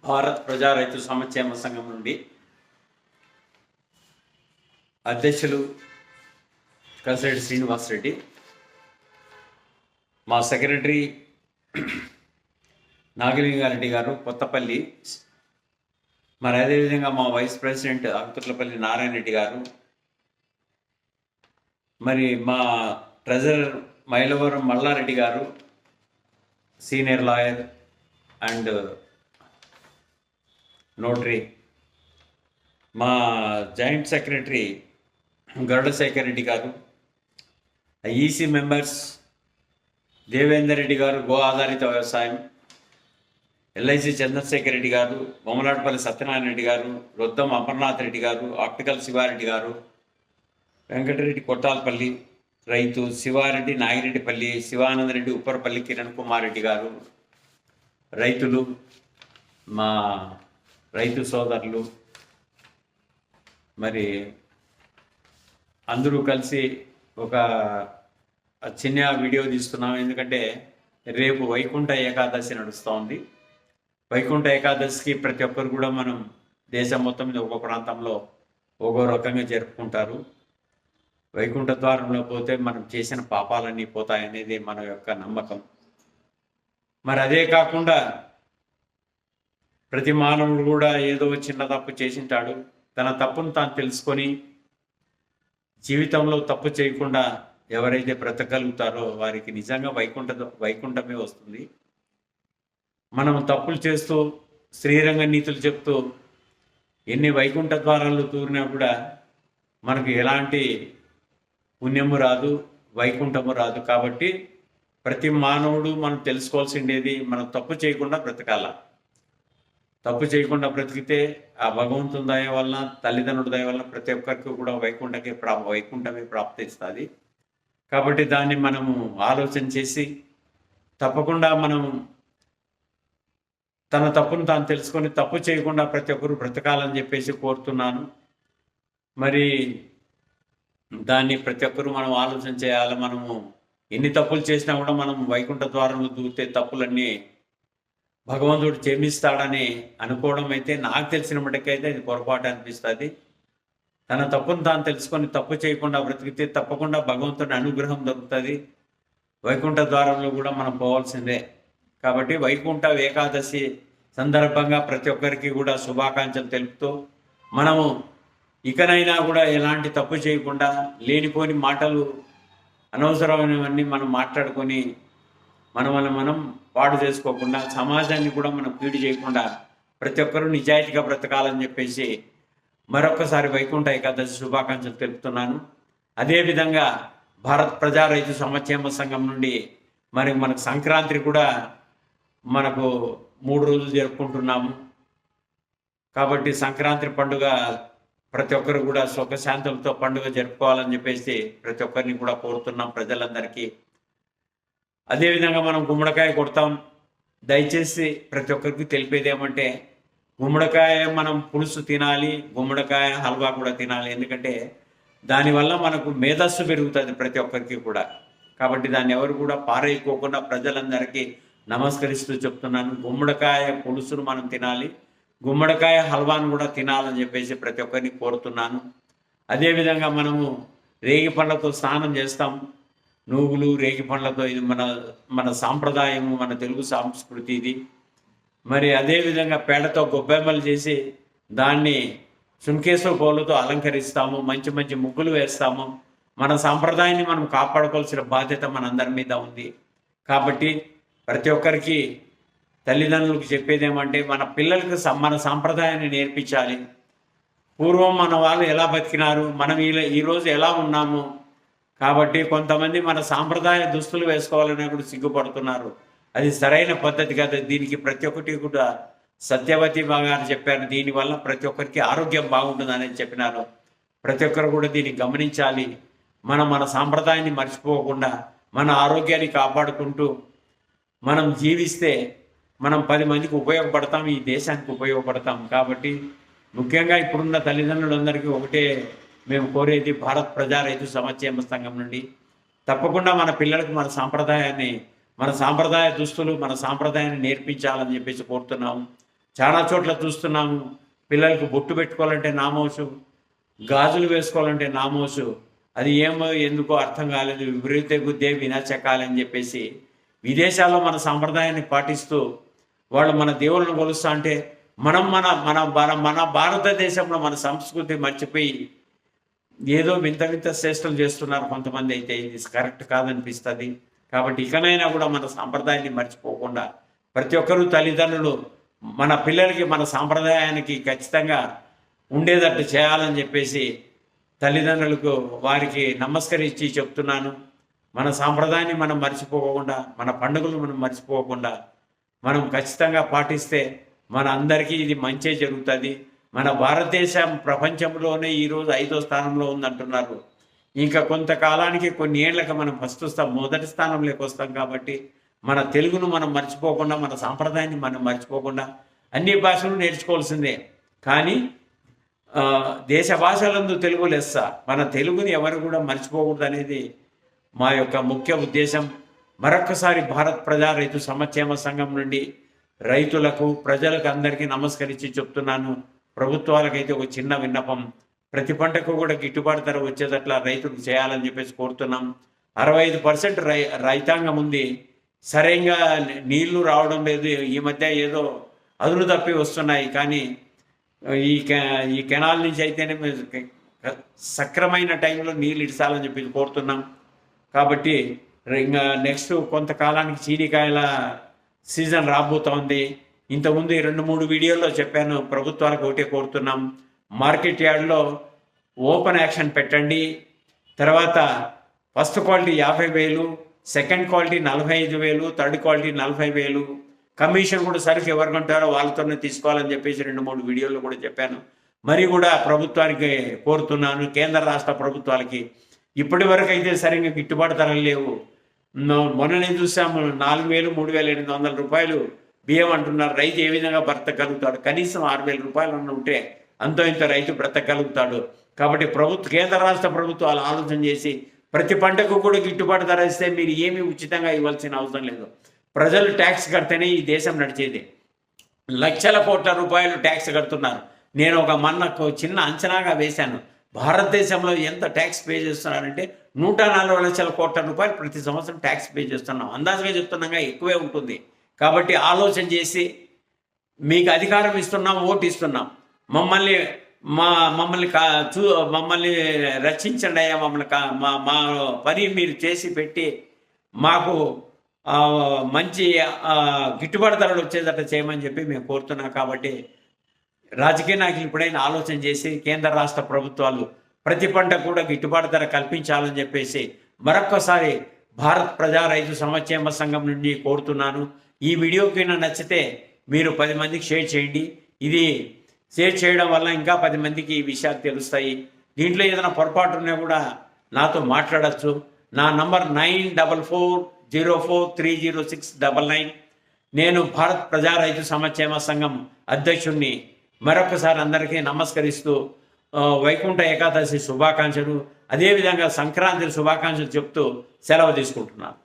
భారత్ ప్రజా రైతు సంక్షేమ సంఘం నుండి అధ్యక్షులు కసిరెడ్డి శ్రీనివాసరెడ్డి, మా సెక్రటరీ నాగలింగారెడ్డి గారు కొత్తపల్లి, మరి అదేవిధంగా మా వైస్ ప్రెసిడెంట్ అంకుట్లపల్లి నారాయణ రెడ్డి గారు, మరి మా ట్రెజరర్ మైలవరం మల్లారెడ్డి గారు, సీనియర్ లాయర్ అండ్ నోటరీ, మా జాయింట్ సెక్రటరీ గరుడ శేఖర్ రెడ్డి గారు, ఈసీ మెంబర్స్ దేవేందర్ రెడ్డి గారు గో ఆధారిత వ్యవసాయం, ఎల్ఐసి చంద్రశేఖర్ రెడ్డి గారు, బొమ్మలాటపల్లి సత్యనారాయణ రెడ్డి గారు, రొద్దం అమర్నాథ్ రెడ్డి గారు, ఆప్టికల్ శివారెడ్డి గారు, వెంకటరెడ్డి కొట్టాలపల్లి రైతు, శివారెడ్డి నాగిరెడ్డిపల్లి, శివానందరెడ్డి ఉప్పరపల్లి, కిరణ్ కుమార్ రెడ్డి గారు రైతులు, మా రైతు సోదరులు, మరి అందరూ కలిసి ఒక చిన్న వీడియో తీస్తున్నాం. ఎందుకంటే రేపు వైకుంఠ ఏకాదశి నడుస్తూ ఉంది. వైకుంఠ ఏకాదశికి ప్రతి ఒక్కరు కూడా మనం దేశం మొత్తం మీద ఒక్కో ప్రాంతంలో ఒక్కో రకంగా జరుపుకుంటారు. వైకుంఠ ద్వారంలో పోతే మనం చేసిన పాపాలన్నీ పోతాయనేది మన యొక్క నమ్మకం. మరి అదే కాకుండా ప్రతి మానవుడు కూడా ఏదో చిన్న తప్పు చేసింటాడు. తన తప్పును తాను తెలుసుకొని జీవితంలో తప్పు చేయకుండా ఎవరైతే బ్రతకగలుగుతారో వారికి నిజంగా వైకుంఠమే వస్తుంది. మనం తప్పులు చేస్తూ శ్రీరంగ నీతులు చెప్తూ ఎన్ని వైకుంఠ ద్వారాలు తూరినా కూడా మనకు ఎలాంటి పుణ్యము రాదు, వైకుంఠము రాదు. కాబట్టి ప్రతి మానవుడు మనం తెలుసుకోవాల్సిండేది, మనం తప్పు చేయకుండా బ్రతకాల. తప్పు చేయకుండా బ్రతికితే ఆ భగవంతుని దయ వలన, తల్లిదండ్రుల దయ వలన ప్రతి ఒక్కరికి కూడా వైకుంఠమే ప్రాప్తిస్తుంది. కాబట్టి దాన్ని మనము ఆలోచన చేసి తప్పకుండా మనం తన తప్పును తాను తెలుసుకొని తప్పు చేయకుండా ప్రతి ఒక్కరు బ్రతకాలని చెప్పేసి కోరుతున్నాను. మరి దాన్ని ప్రతి ఒక్కరు మనం ఆలోచన చేయాలి. మనము ఎన్ని తప్పులు చేసినా కూడా మనం వైకుంఠ ద్వారంలో దూరితే తప్పులన్నీ భగవంతుడు క్షమిస్తాడని అనుకోవడం అయితే నాకు తెలిసిన మటుకైతే అది పొరపాటు అనిపిస్తుంది. తన తప్పును తాను తెలుసుకొని తప్పు చేయకుండా బ్రతికితే తప్పకుండా భగవంతుని అనుగ్రహం దొరుకుతుంది. వైకుంఠ ద్వారంలో కూడా మనం పోవాల్సిందే. కాబట్టి వైకుంఠ ఏకాదశి సందర్భంగా ప్రతి ఒక్కరికి కూడా శుభాకాంక్షలు తెలుపుతూ మనము ఇకనైనా కూడా ఎలాంటి తప్పు చేయకుండా లేనిపోని మాటలు అనవసరమైనవన్నీ మనం మాట్లాడుకొని మనం పాడు చేసుకోకుండా సమాజాన్ని కూడా మనం పీడి చేయకుండా ప్రతి ఒక్కరూ నిజాయితీగా బ్రతకాలని చెప్పేసి మరొకసారి వైకుంఠ ఏకాదశి శుభాకాంక్షలు తెలుపుతున్నాను. అదేవిధంగా భారత్ ప్రజా రైతు సంక్షేమ సంఘం నుండి మరి మనకు సంక్రాంతి కూడా మనకు 3 రోజులు జరుపుకుంటున్నాము. కాబట్టి సంక్రాంతి పండుగ ప్రతి ఒక్కరు కూడా సుఖశాంతులతో పండుగ జరుపుకోవాలని చెప్పేసి ప్రతి ఒక్కరిని కూడా కోరుతున్నాం ప్రజలందరికీ. అదేవిధంగా మనం గుమ్మడికాయ కొడతాం. దయచేసి ప్రతి ఒక్కరికి తెలిపేది ఏమంటే గుమ్మడికాయ మనం పులుసు తినాలి, గుమ్మడికాయ హల్వా కూడా తినాలి. ఎందుకంటే దానివల్ల మనకు మేధస్సు పెరుగుతుంది ప్రతి ఒక్కరికి కూడా. కాబట్టి దాన్ని ఎవరు కూడా పారేయకోకుండా ప్రజలందరికీ నమస్కరిస్తూ చెప్తున్నాను. గుమ్మడికాయ పులుసును మనం తినాలి, గుమ్మడికాయ హల్వాను కూడా తినాలని చెప్పేసి ప్రతి ఒక్కరిని కోరుతున్నాను. అదేవిధంగా మనము రేగి పండ్లతో స్నానం చేస్తాం. నువ్వులు రేగి పండ్లతో, ఇది మన సాంప్రదాయము, మన తెలుగు సంస్కృతి ఇది. మరి అదేవిధంగా పేడతో గొబ్బెమ్మలు చేసి దాన్ని సుంకేశ్వర పూలతో అలంకరిస్తాము, మంచి మంచి ముగ్గులు వేస్తాము. మన సాంప్రదాయాన్ని మనం కాపాడుకోవాల్సిన బాధ్యత మనందరి మీద ఉంది. కాబట్టి ప్రతి ఒక్కరికి తల్లిదండ్రులకు చెప్పేది ఏమంటే మన పిల్లలకు మన సాంప్రదాయాన్ని నేర్పించాలి. పూర్వం మన వాళ్ళు ఎలా బతికినారు, మనం ఈరోజు ఎలా ఉన్నాము. కాబట్టి కొంతమంది మన సాంప్రదాయ దుస్తులు వేసుకోవాలని కూడా సిగ్గుపడుతున్నారు. అది సరైన పద్ధతి కాదు. దీనికి ప్రతి ఒక్కటి కూడా సత్యవతి గారు చెప్పారు, దీనివల్ల ప్రతి ఒక్కరికి ఆరోగ్యం బాగుంటుందని చెప్పినారు. ప్రతి ఒక్కరు కూడా దీన్ని గమనించాలి. మన సాంప్రదాయాన్ని మర్చిపోకుండా మన ఆరోగ్యాన్ని కాపాడుకుంటూ మనం జీవిస్తే మనం 10 మందికి ఉపయోగపడతాం, ఈ దేశానికి ఉపయోగపడతాం. కాబట్టి ముఖ్యంగా ఇప్పుడున్న తల్లిదండ్రులందరికీ ఒకటే మేము కోరేది, భారత్ ప్రజా రైతు సంక్షేమ సంఘం నుండి తప్పకుండా మన పిల్లలకు మన సాంప్రదాయ దుస్తులు, మన సాంప్రదాయాన్ని నేర్పించాలని చెప్పేసి కోరుతున్నాము. చాలా చోట్ల చూస్తున్నాము. పిల్లలకు బొట్టు పెట్టుకోవాలంటే నామోసు, గాజులు వేసుకోవాలంటే నామోసు. అది ఏమో ఎందుకో అర్థం కాలేదు. విపరీత గుద్దే వినాచకాలని చెప్పేసి విదేశాల్లో మన సాంప్రదాయాన్ని పాటిస్తూ వాళ్ళు మన దేవుళ్ళను కొలుస్తా అంటే మనం మన మన మన భారతదేశంలో మన సంస్కృతి మర్చిపోయి ఏదో వింత వింత శ్రేష్టలు చేస్తున్నారు కొంతమంది. అయితే ఇది కరెక్ట్ కాదనిపిస్తుంది. కాబట్టి ఇకనైనా కూడా మన సాంప్రదాయాన్ని మర్చిపోకుండా ప్రతి ఒక్కరూ తల్లిదండ్రులు మన పిల్లలకి మన సాంప్రదాయానికి ఖచ్చితంగా ఉండేటట్టు చేయాలని చెప్పేసి తల్లిదండ్రులకు వారికి నమస్కరించి చెప్తున్నాను. మన సాంప్రదాయాన్ని మనం మర్చిపోకుండా, మన పండుగలు మనం మర్చిపోకుండా మనం ఖచ్చితంగా పాటిస్తే మన అందరికీ ఇది మంచే జరుగుతుంది. మన భారతదేశం ప్రపంచంలోనే ఈరోజు 5వ స్థానంలో ఉందంటున్నారు. ఇంకా కొంతకాలానికి కొన్ని ఏళ్ళకి మనం మొదటి స్థానంలోకి వస్తాం. కాబట్టి మన తెలుగును మనం మర్చిపోకుండా, మన సాంప్రదాయాన్ని మనం మర్చిపోకుండా అన్ని భాషలు నేర్చుకోవాల్సిందే. కానీ దేశ భాషలందు తెలుగు లెస్స. మన తెలుగుని ఎవరు కూడా మర్చిపోకూడదు అనేది మా యొక్క ముఖ్య ఉద్దేశం. మరొక్కసారి భారత్ ప్రజా రైతు సంక్షేమ సంఘం నుండి రైతులకు, ప్రజలకు అందరికీ నమస్కరించి చెప్తున్నాను. ప్రభుత్వాలకైతే ఒక చిన్న విన్నపం, ప్రతి పంటకు కూడా గిట్టుబాటు ధర వచ్చేటట్లా రైతులకు చేయాలని చెప్పేసి కోరుతున్నాం. 65% రైతాంగం ఉంది, సరిగ్గా నీళ్లు రావడం లేదు. ఈ మధ్య ఏదో అదును తప్పి వస్తున్నాయి. కానీ ఈ కెనాల్ నుంచి అయితేనే సక్రమైన టైంలో నీళ్ళు ఇడ్చాలని చెప్పి కోరుతున్నాం. కాబట్టి ఇంకా నెక్స్ట్ కొంతకాలానికి చీనికాయల సీజన్ రాబోతోంది. ఇంతకుముందు 2-3 వీడియోల్లో చెప్పాను. ప్రభుత్వాలకు ఒకటే కోరుతున్నాం, మార్కెట్ యార్డ్లో ఓపెన్ యాక్షన్ పెట్టండి. తర్వాత first quality 50,000, second quality 45,000, third quality 40,000. Commission కూడా సరుకు ఎవరు కొంటారో వాళ్ళతోనే తీసుకోవాలని చెప్పేసి 2-3 వీడియోల్లో కూడా చెప్పాను. మరి కూడా ప్రభుత్వానికి కోరుతున్నాను, కేంద్ర రాష్ట్ర ప్రభుత్వాలకి ఇప్పటి వరకు అయితే సరిగ్గా గిట్టుబాటు ధరలు లేవు. మొన్ననే చూసాము 4,000, 3,800 రూపాయలు బియ్యం అంటున్నారు. రైతు ఏ విధంగా బ్రతకగలుగుతాడు? కనీసం 6,000 రూపాయలు ఉంటే అంతో ఇంత రైతు బ్రతకగలుగుతాడు. కాబట్టి కేంద్ర రాష్ట్ర ప్రభుత్వాలు ఆలోచన చేసి ప్రతి పంటకు కూడా గిట్టుబాటు ధర ఇస్తే మీరు ఏమీ ఉచితంగా ఇవ్వాల్సిన అవసరం లేదు. ప్రజలు ట్యాక్స్ కడితేనే ఈ దేశం నడిచేది. లక్షల కోట్ల రూపాయలు ట్యాక్స్ కడుతున్నారు. నేను మొన్నకు చిన్న అంచనాగా వేశాను, భారతదేశంలో ఎంత ట్యాక్స్ పే చేస్తున్నారంటే 140 లక్షల కోట్ల రూపాయలు ప్రతి సంవత్సరం ట్యాక్స్ పే చేస్తున్నాం. అందాజుగా చెప్తున్నాగా ఎక్కువే ఉంటుంది. కాబట్టి ఆలోచన చేసి మీకు అధికారం ఇస్తున్నాం, ఓటు ఇస్తున్నాం, మమ్మల్ని రక్షించండి అయ్యా, మా పని మీరు చేసి పెట్టి మాకు మంచి గిట్టుబాటు ధరలు వచ్చేటట్టు చేయమని చెప్పి మేము కోరుతున్నాం. కాబట్టి రాజకీయ నాయకులు ఇప్పుడైనా ఆలోచన చేసి కేంద్ర రాష్ట్ర ప్రభుత్వాలు ప్రతి పంట కూడా గిట్టుబాటు ధర కల్పించాలని చెప్పేసి మరొక్కసారి భారత్ ప్రజా రైతు సంక్షేమ సంఘం నుండి కోరుతున్నాను. ఈ వీడియోకి నచ్చితే మీరు 10 మందికి షేర్ చేయండి. ఇది షేర్ చేయడం వల్ల ఇంకా 10 మందికి ఈ విషయాలు తెలుస్తాయి. దీంట్లో ఏదైనా పొరపాటు ఉన్నా కూడా నాతో మాట్లాడచ్చు. నా నంబర్ 9440430699. నేను భారత్ ప్రజా రైతు సంక్షేమ సంఘం అధ్యక్షుడిని. మరొకసారి అందరికీ నమస్కరిస్తూ వైకుంఠ ఏకాదశి శుభాకాంక్షలు, అదేవిధంగా సంక్రాంతి శుభాకాంక్షలు చెప్తూ సెలవు తీసుకుంటున్నాను.